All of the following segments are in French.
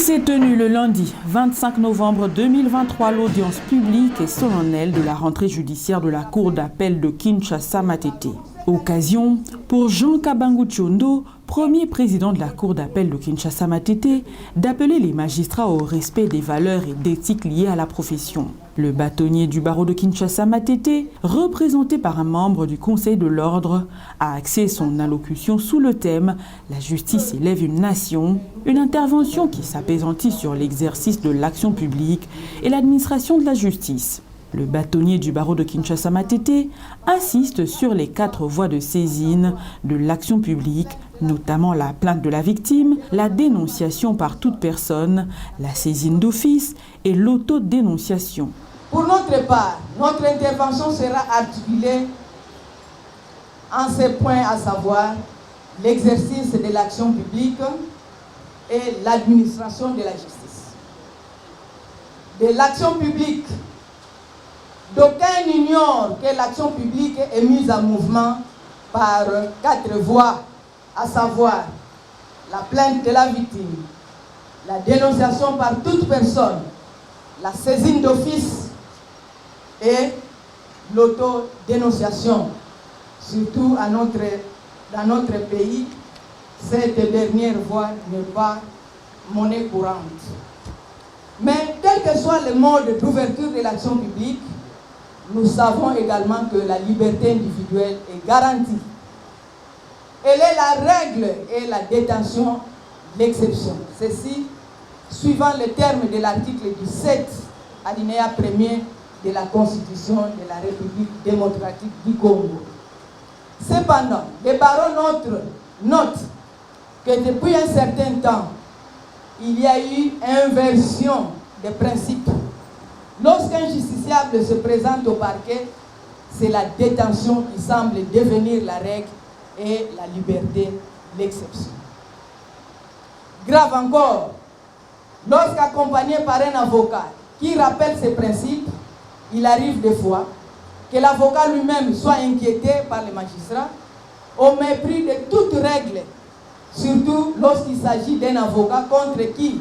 s'est tenue le lundi 25 novembre 2023 l'audience publique et solennelle de la rentrée judiciaire de la Cour d'appel de Kinshasa-Matete. Occasion pour Jean Kabangu Tchondo, premier président de la Cour d'appel de Kinshasa-Matete, d'appeler les magistrats au respect des valeurs et d'éthique liées à la profession. Le bâtonnier du barreau de Kinshasa-Matete, représenté par un membre du Conseil de l'ordre, a axé son allocution sous le thème « La justice élève une nation », une intervention qui s'apaisantit sur l'exercice de l'action publique et l'administration de la justice. Le bâtonnier du barreau de Kinshasa-Matete insiste sur les 4 voies de saisine de l'action publique, notamment la plainte de la victime, la dénonciation par toute personne, la saisine d'office et l'autodénonciation. Pour notre part, notre intervention sera articulée en ces points, à savoir l'exercice de l'action publique et l'administration de la justice. De l'action publique, d'aucuns ignorent que l'action publique est mise en mouvement par 4 voies, à savoir la plainte de la victime, la dénonciation par toute personne, la saisine d'office et l'autodénonciation. Surtout dans notre pays, cette dernière voie n'est pas monnaie courante. Mais quel que soit le mode d'ouverture de l'action publique, nous savons également que la liberté individuelle est garantie. Elle est la règle et la détention l'exception. Ceci, suivant les termes de l'article 17, alinéa 1er de la Constitution de la République démocratique du Congo. Cependant, le barreau note que depuis un certain temps, il y a eu inversion des principes. Lorsqu'un justiciable se présente au parquet, c'est la détention qui semble devenir la règle et la liberté l'exception. Grave encore, lorsqu'accompagné par un avocat qui rappelle ces principes, il arrive des fois que l'avocat lui-même soit inquiété par les magistrats au mépris de toute règle, surtout lorsqu'il s'agit d'un avocat contre qui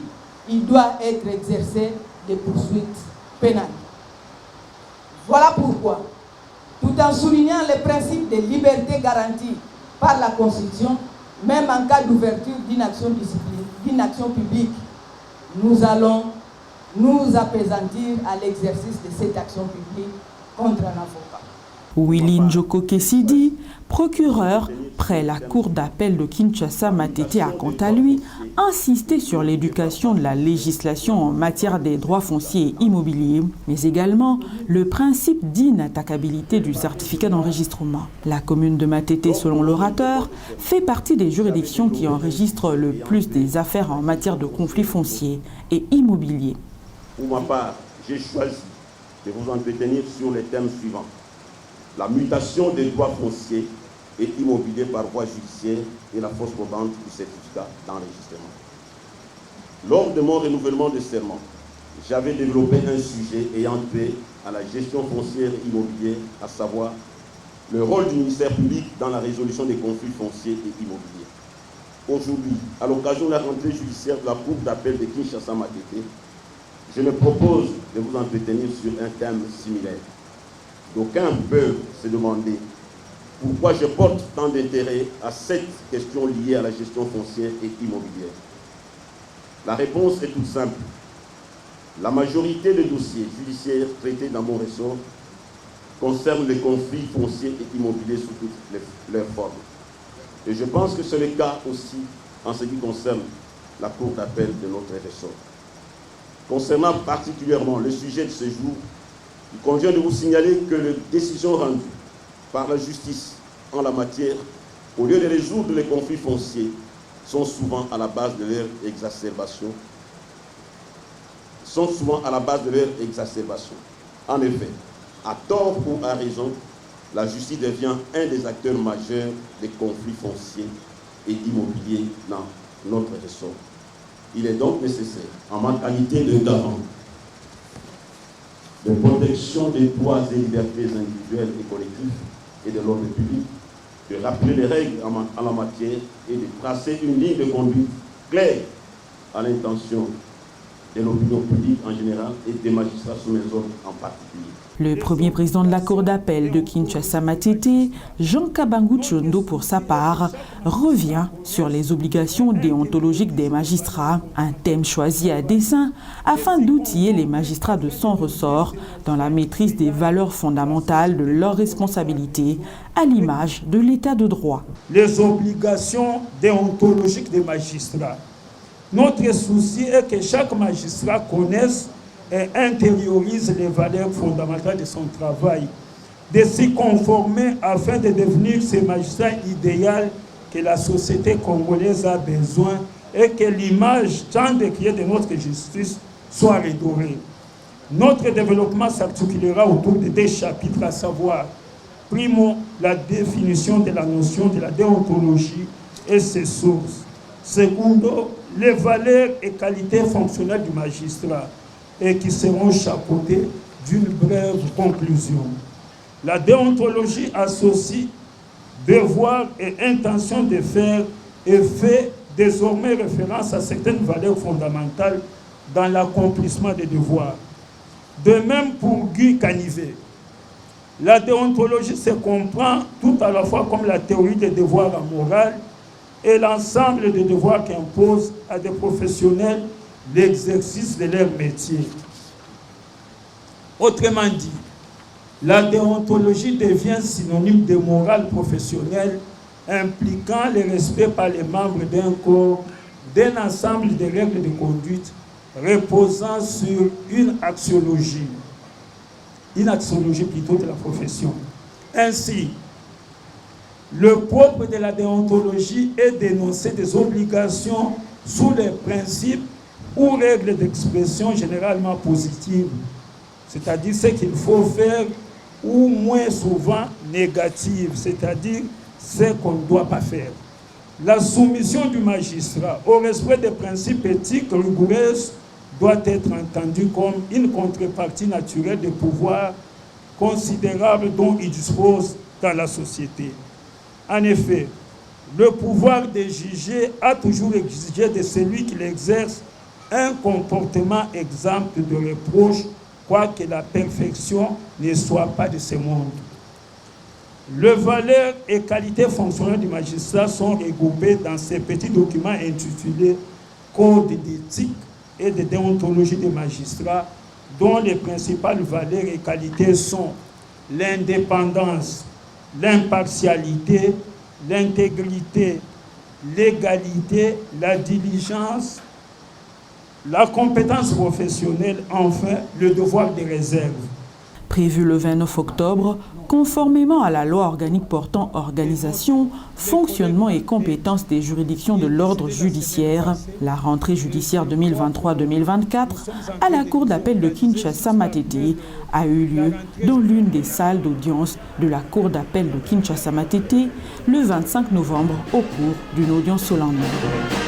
il doit être exercé des poursuites pénales. Voilà pourquoi, tout en soulignant les principes de liberté garantis par la Constitution, même en cas d'ouverture d'une action publique, nous allons nous apaisantir à l'exercice de cette action publique contre un avocat. Willy Njoko Kessidi, procureur près la Cour d'appel de Kinshasa-Matete, a quant à lui insisté sur l'éducation de la législation en matière des droits fonciers et immobiliers, mais également le principe d'inattaquabilité du certificat d'enregistrement. La commune de Matete, selon l'orateur, fait partie des juridictions qui enregistrent le plus des affaires en matière de conflits fonciers et immobiliers. Pour ma part, j'ai choisi de vous entretenir sur les thèmes suivants. La mutation des droits fonciers et immobiliers par voie judiciaire et la fausse probante du certificat d'enregistrement. Lors de mon renouvellement de serment, j'avais développé un sujet ayant trait à la gestion foncière et immobilière, à savoir le rôle du ministère public dans la résolution des conflits fonciers et immobiliers. Aujourd'hui, à l'occasion de la rentrée judiciaire de la Cour d'appel de Kinshasa-Matete, je me propose de vous entretenir sur un thème similaire. D'aucuns peuvent se demander pourquoi je porte tant d'intérêt à cette question liée à la gestion foncière et immobilière. La réponse est toute simple. La majorité des dossiers judiciaires traités dans mon ressort concernent les conflits fonciers et immobiliers sous toutes leurs formes. Et je pense que c'est le cas aussi en ce qui concerne la Cour d'appel de notre ressort. Concernant particulièrement le sujet de ce jour, il convient de vous signaler que les décisions rendues par la justice en la matière, au lieu de résoudre les conflits fonciers, sont souvent à la base de leur exacerbation. En effet, à tort ou à raison, la justice devient un des acteurs majeurs des conflits fonciers et immobiliers dans notre ressort. Il est donc nécessaire, en ma qualité de garant de protection des droits et libertés individuelles et collectives et de l'ordre public, de rappeler les règles en la matière et de tracer une ligne de conduite claire à l'intention de l'opinion publique en général et des magistrats sous mes ordres en particulier. Le premier président de la Cour d'appel de Kinshasa-Matete, Jean Kabangu Tchondo, pour sa part, revient sur les obligations déontologiques des magistrats, un thème choisi à dessein afin d'outiller les magistrats de son ressort dans la maîtrise des valeurs fondamentales de leurs responsabilités, à l'image de l'état de droit. Les obligations déontologiques des magistrats. Notre souci est que chaque magistrat connaisse et intériorise les valeurs fondamentales de son travail, de s'y conformer afin de devenir ce magistrat idéal que la société congolaise a besoin et que l'image tant décriée de notre justice soit redorée. Notre développement s'articulera autour de 2 chapitres, à savoir, primo, la définition de la notion de la déontologie et ses sources. Secondo, les valeurs et qualités fonctionnelles du magistrat, et qui seront chapeautés d'une brève conclusion. La déontologie associe devoir et intention de faire et fait désormais référence à certaines valeurs fondamentales dans l'accomplissement des devoirs. De même pour Guy Canivet, la déontologie se comprend tout à la fois comme la théorie des devoirs en morale et l'ensemble des devoirs qu'imposent à des professionnels l'exercice de leur métier. Autrement dit, la déontologie devient synonyme de morale professionnelle impliquant le respect par les membres d'un corps d'un ensemble de règles de conduite reposant sur une axiologie plutôt de la profession. Ainsi, le propre de la déontologie est d'énoncer des obligations sous les principes ou règles d'expression généralement positives, c'est-à-dire ce qu'il faut faire, ou moins souvent négatives, c'est-à-dire ce qu'on ne doit pas faire. La soumission du magistrat au respect des principes éthiques rigoureux doit être entendue comme une contrepartie naturelle des pouvoirs considérables dont il dispose dans la société. En effet, le pouvoir de juger a toujours exigé de celui qui l'exerce un comportement exempt de reproche, quoique la perfection ne soit pas de ce monde. Les valeurs et qualités fonctionnelles du magistrat sont regroupées dans ces petits documents intitulés Code d'éthique et de déontologie des magistrats, dont les principales valeurs et qualités sont l'indépendance, l'impartialité, l'intégrité, l'égalité, la diligence, la compétence professionnelle, enfin le devoir de réserve. Prévu le 29 octobre, conformément à la loi organique portant organisation, fonctionnement et compétences des juridictions de l'ordre judiciaire, la rentrée judiciaire 2023-2024 à la Cour d'appel de Kinshasa-Matete a eu lieu dans l'une des salles d'audience de la Cour d'appel de Kinshasa-Matete le 25 novembre au cours d'une audience solennelle.